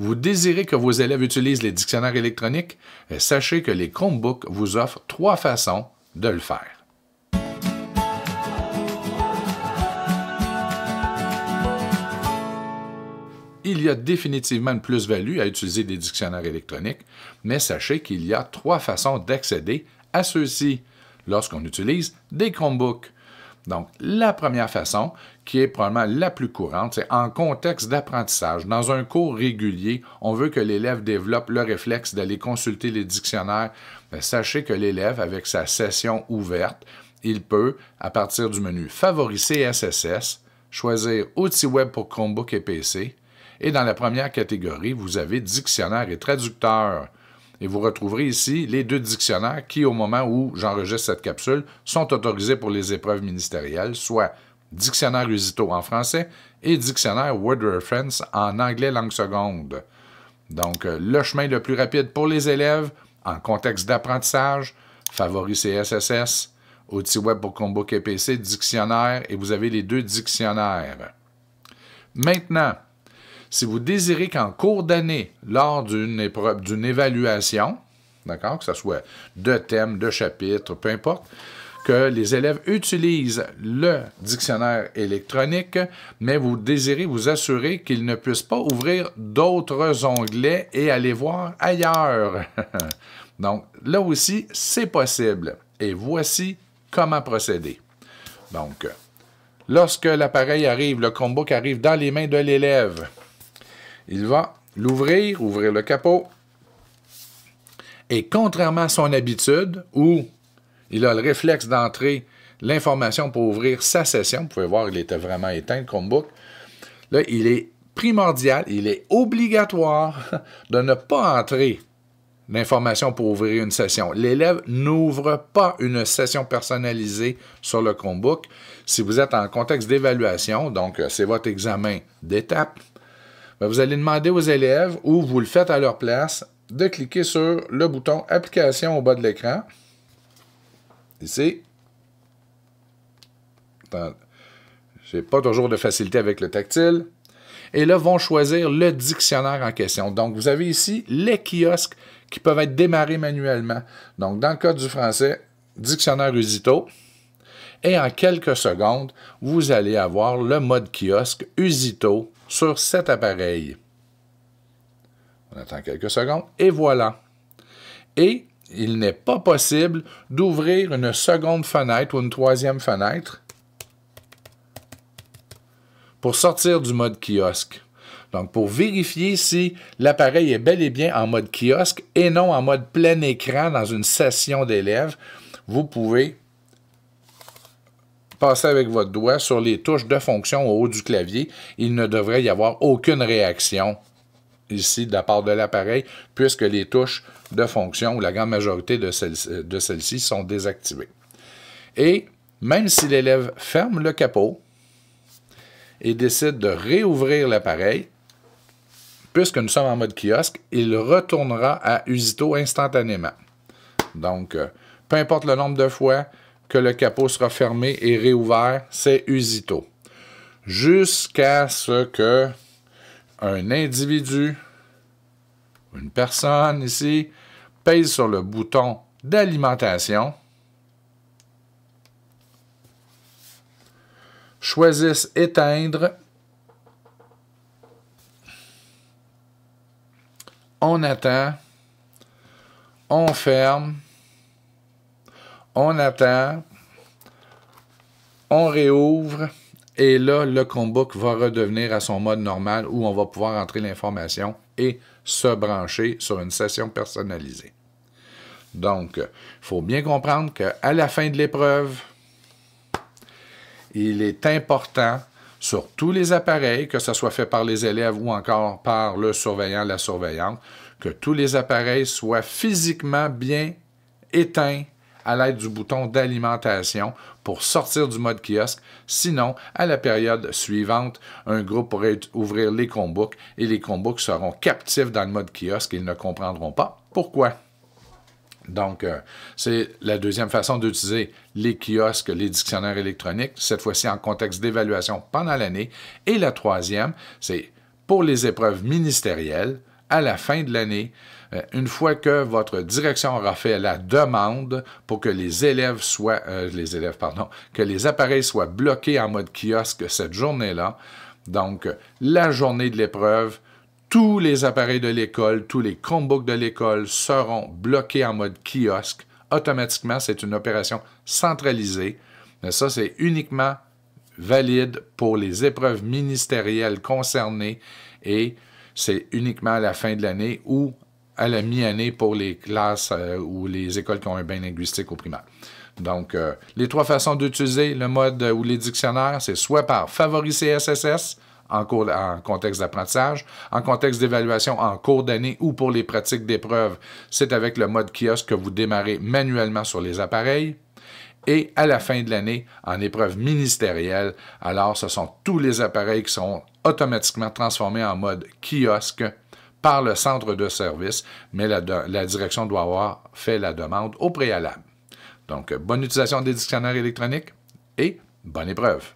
Vous désirez que vos élèves utilisent les dictionnaires électroniques? Sachez que les Chromebooks vous offrent 3 façons de le faire. Il y a définitivement une plus-value à utiliser des dictionnaires électroniques, mais sachez qu'il y a 3 façons d'accéder à ceux-ci lorsqu'on utilise des Chromebooks. Donc, la première façon, qui est probablement la plus courante, c'est en contexte d'apprentissage. Dans un cours régulier, on veut que l'élève développe le réflexe d'aller consulter les dictionnaires. Bien, sachez que l'élève, avec sa session ouverte, il peut, à partir du menu Favoris CSSS, choisir Outils web pour Chromebook et PC. Et dans la première catégorie, vous avez Dictionnaire et traducteur. Et vous retrouverez ici les 2 dictionnaires qui, au moment où j'enregistre cette capsule, sont autorisés pour les épreuves ministérielles, soit Dictionnaire Usito en français et Dictionnaire WordReference en anglais langue seconde. Donc, le chemin le plus rapide pour les élèves, en contexte d'apprentissage, Favoris CSSS, Outils web pour Chromebook et PC, Dictionnaire, et vous avez les 2 dictionnaires. Maintenant, si vous désirez qu'en cours d'année, lors d'une évaluation, d'accord, que ce soit de thèmes, de chapitres, peu importe, que les élèves utilisent le dictionnaire électronique, mais vous désirez vous assurer qu'ils ne puissent pas ouvrir d'autres onglets et aller voir ailleurs. Donc, là aussi, c'est possible. Et voici comment procéder. Donc, lorsque l'appareil arrive, le Chromebook arrive dans les mains de l'élève, il va l'ouvrir, ouvrir le capot, et contrairement à son habitude, où il a le réflexe d'entrer l'information pour ouvrir sa session, vous pouvez voir, il était vraiment éteint, le Chromebook, là, il est primordial, il est obligatoire de ne pas entrer l'information pour ouvrir une session. L'élève n'ouvre pas une session personnalisée sur le Chromebook. Si vous êtes en contexte d'évaluation, donc c'est votre examen d'étape, vous allez demander aux élèves, ou vous le faites à leur place, de cliquer sur le bouton « Application » au bas de l'écran. Ici. Je n'ai pas toujours de facilité avec le tactile. Et là, vont choisir le dictionnaire en question. Donc, vous avez ici les kiosques qui peuvent être démarrés manuellement. Donc, dans le cas du français, dictionnaire Usito. Et en quelques secondes, vous allez avoir le mode kiosque Usito sur cet appareil. On attend quelques secondes et voilà. Et il n'est pas possible d'ouvrir une seconde fenêtre ou une troisième fenêtre pour sortir du mode kiosque. Donc, pour vérifier si l'appareil est bel et bien en mode kiosque et non en mode plein écran dans une session d'élèves, vous pouvez passer avec votre doigt sur les touches de fonction au haut du clavier. Il ne devrait y avoir aucune réaction ici de la part de l'appareil, puisque les touches de fonction, ou la grande majorité de celles-ci, sont désactivées. Et même si l'élève ferme le capot et décide de réouvrir l'appareil, puisque nous sommes en mode kiosque, il retournera à Usito instantanément. Donc, peu importe le nombre de fois que le capot sera fermé et réouvert, c'est Usito. Jusqu'à ce que un individu, une personne ici, pèse sur le bouton d'alimentation, choisisse éteindre, on attend, on ferme, on attend, on réouvre, et là, le Chromebook va redevenir à son mode normal où on va pouvoir entrer l'information et se brancher sur une session personnalisée. Donc, il faut bien comprendre qu'à la fin de l'épreuve, il est important sur tous les appareils, que ce soit fait par les élèves ou encore par le surveillant, la surveillante, que tous les appareils soient physiquement bien éteints à l'aide du bouton d'alimentation pour sortir du mode kiosque. Sinon, à la période suivante, un groupe pourrait ouvrir les Chromebooks et les Chromebooks seront captifs dans le mode kiosque et ils ne comprendront pas pourquoi. Donc, c'est la deuxième façon d'utiliser les kiosques, les dictionnaires électroniques, cette fois-ci en contexte d'évaluation pendant l'année. Et la troisième, c'est pour les épreuves ministérielles, à la fin de l'année, une fois que votre direction aura fait la demande pour que que les appareils soient bloqués en mode kiosque cette journée-là, donc la journée de l'épreuve, tous les appareils de l'école, tous les Chromebooks de l'école seront bloqués en mode kiosque. Automatiquement, c'est une opération centralisée. Mais ça, c'est uniquement valide pour les épreuves ministérielles concernées et c'est uniquement à la fin de l'année ou à la mi-année pour les classes ou les écoles qui ont un bain linguistique au primaire. Donc, les 3 façons d'utiliser le mode ou les dictionnaires, c'est soit par favoriser SSS en contexte d'apprentissage, en contexte d'évaluation en cours d'année ou pour les pratiques d'épreuve, c'est avec le mode kiosque que vous démarrez manuellement sur les appareils. Et à la fin de l'année, en épreuve ministérielle, alors ce sont tous les appareils qui sont automatiquement transformés en mode kiosque par le centre de service, mais la direction doit avoir fait la demande au préalable. Donc, bonne utilisation des dictionnaires électroniques et bonne épreuve.